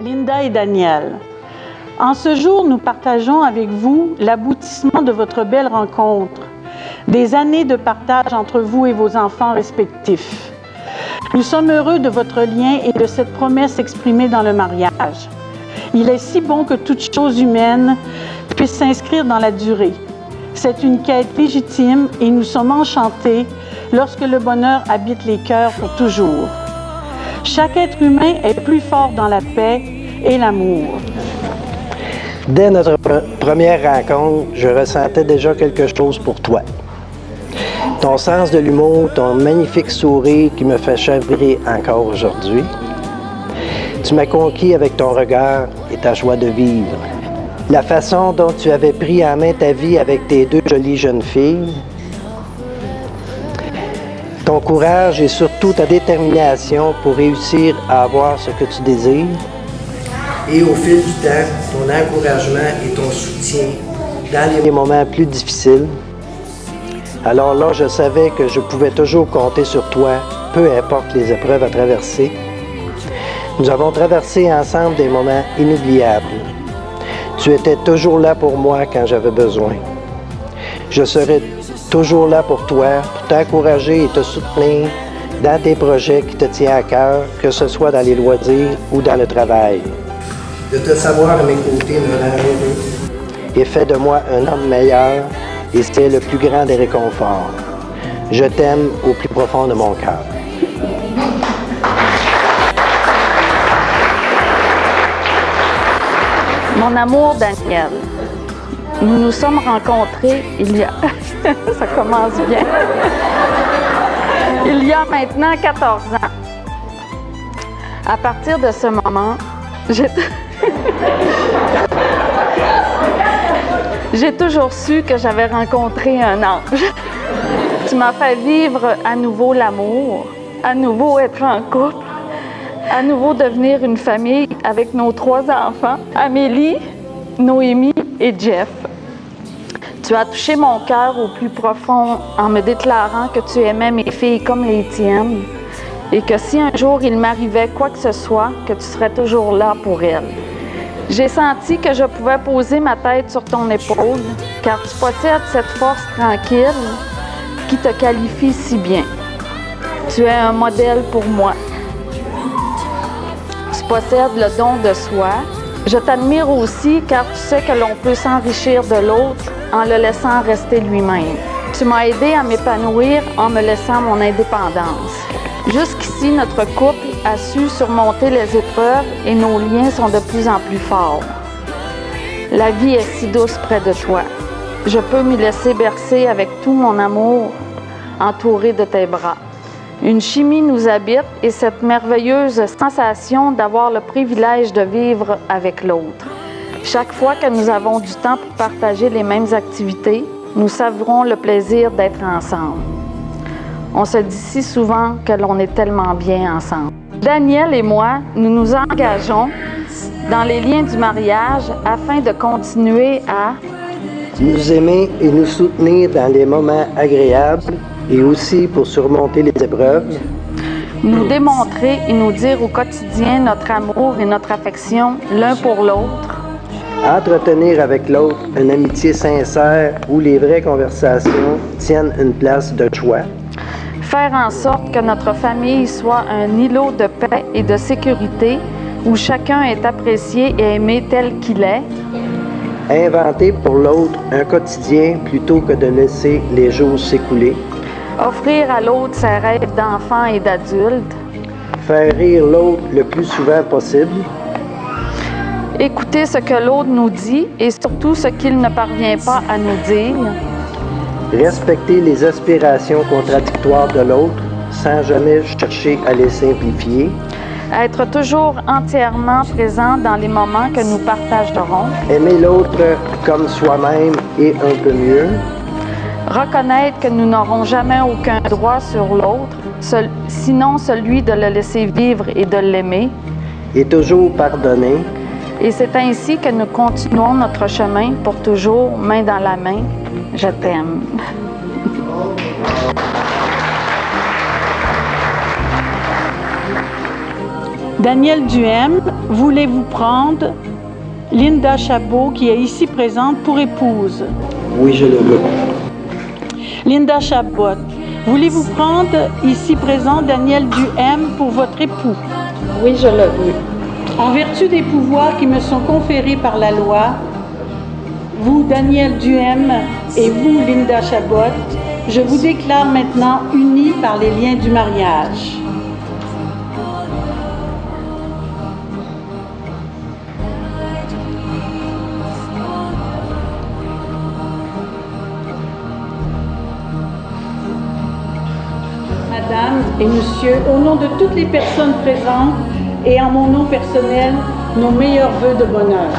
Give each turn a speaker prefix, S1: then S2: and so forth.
S1: Linda et Daniel. En ce jour, nous partageons avec vous l'aboutissement de votre belle rencontre, des années de partage entre vous et vos enfants respectifs. Nous sommes heureux de votre lien et de cette promesse exprimée dans le mariage. Il est si bon que toute chose humaine puisse s'inscrire dans la durée. C'est une quête légitime et nous sommes enchantés lorsque le bonheur habite les cœurs pour toujours. Chaque être humain est plus fort dans la paix et l'amour.
S2: Dès notre première rencontre, je ressentais déjà quelque chose pour toi. Ton sens de l'humour, ton magnifique sourire qui me fait chavrer encore aujourd'hui. Tu m'as conquis avec ton regard et ta joie de vivre. La façon dont tu avais pris en main ta vie avec tes deux jolies jeunes filles. Ton courage et surtout ta détermination pour réussir à avoir ce que tu désires. Et au fil du temps, ton encouragement et ton soutien dans les moments plus difficiles. Alors là, je savais que je pouvais toujours compter sur toi, peu importe les épreuves à traverser. Nous avons traversé ensemble des moments inoubliables. Tu étais toujours là pour moi quand j'avais besoin. Je serai toujours là pour toi, pour t'encourager et te soutenir dans tes projets qui te tiennent à cœur, que ce soit dans les loisirs ou dans le travail. De te savoir à mes côtés me rend heureux et fait de moi un homme meilleur, et c'est le plus grand des réconforts. Je t'aime au plus profond de mon cœur.
S3: Mon amour, Daniel, nous nous sommes rencontrés il y a... Ça commence bien. Il y a maintenant 14 ans. À partir de ce moment, j'ai toujours su que j'avais rencontré un ange. Tu m'as fait vivre à nouveau l'amour, à nouveau être en couple, à nouveau devenir une famille avec nos 3 enfants, Amélie, Noémie et Jeff. Tu as touché mon cœur au plus profond en me déclarant que tu aimais mes filles comme les tiennes et que si un jour il m'arrivait quoi que ce soit, que tu serais toujours là pour elles. J'ai senti que je pouvais poser ma tête sur ton épaule, car tu possèdes cette force tranquille qui te qualifie si bien. Tu es un modèle pour moi. Tu possèdes le don de soi. Je t'admire aussi car tu sais que l'on peut s'enrichir de l'autre en le laissant rester lui-même. Tu m'as aidé à m'épanouir en me laissant mon indépendance. Jusqu'ici, notre couple a su surmonter les épreuves et nos liens sont de plus en plus forts. La vie est si douce près de toi. Je peux m'y laisser bercer avec tout mon amour, entouré de tes bras. Une chimie nous habite et cette merveilleuse sensation d'avoir le privilège de vivre avec l'autre. Chaque fois que nous avons du temps pour partager les mêmes activités, nous savourons le plaisir d'être ensemble. On se dit si souvent que l'on est tellement bien ensemble. Daniel et moi, nous nous engageons dans les liens du mariage afin de continuer à
S2: nous aimer et nous soutenir dans les moments agréables et aussi pour surmonter les épreuves.
S3: Nous démontrer et nous dire au quotidien notre amour et notre affection l'un pour l'autre.
S2: Entretenir avec l'autre une amitié sincère où les vraies conversations tiennent une place de choix.
S3: Faire en sorte que notre famille soit un îlot de paix et de sécurité où chacun est apprécié et aimé tel qu'il est.
S2: Inventer pour l'autre un quotidien plutôt que de laisser les jours s'écouler.
S3: Offrir à l'autre ses rêves d'enfant et d'adulte.
S2: Faire rire l'autre le plus souvent possible.
S3: Écouter ce que l'autre nous dit et surtout ce qu'il ne parvient pas à nous dire.
S2: Respecter les aspirations contradictoires de l'autre sans jamais chercher à les simplifier.
S3: Être toujours entièrement présent dans les moments que nous partagerons.
S2: Aimer l'autre comme soi-même et un peu mieux.
S3: Reconnaître que nous n'aurons jamais aucun droit sur l'autre, sinon celui de le laisser vivre et de l'aimer.
S2: Et toujours pardonner.
S3: Et c'est ainsi que nous continuons notre chemin pour toujours, main dans la main. Je t'aime.
S1: Daniel Duhem, voulez-vous prendre Linda Chabot, qui est ici présente, pour épouse?
S2: Oui, je le veux.
S1: Linda Chabot, voulez-vous prendre ici présent Daniel Duhem pour votre époux?
S3: Oui, je le veux.
S1: En vertu des pouvoirs qui me sont conférés par la loi, vous, Daniel Duhem, et vous, Linda Chabot, je vous déclare maintenant unis par les liens du mariage. Madame et Monsieur, au nom de toutes les personnes présentes et en mon nom personnel, nos meilleurs vœux de bonheur.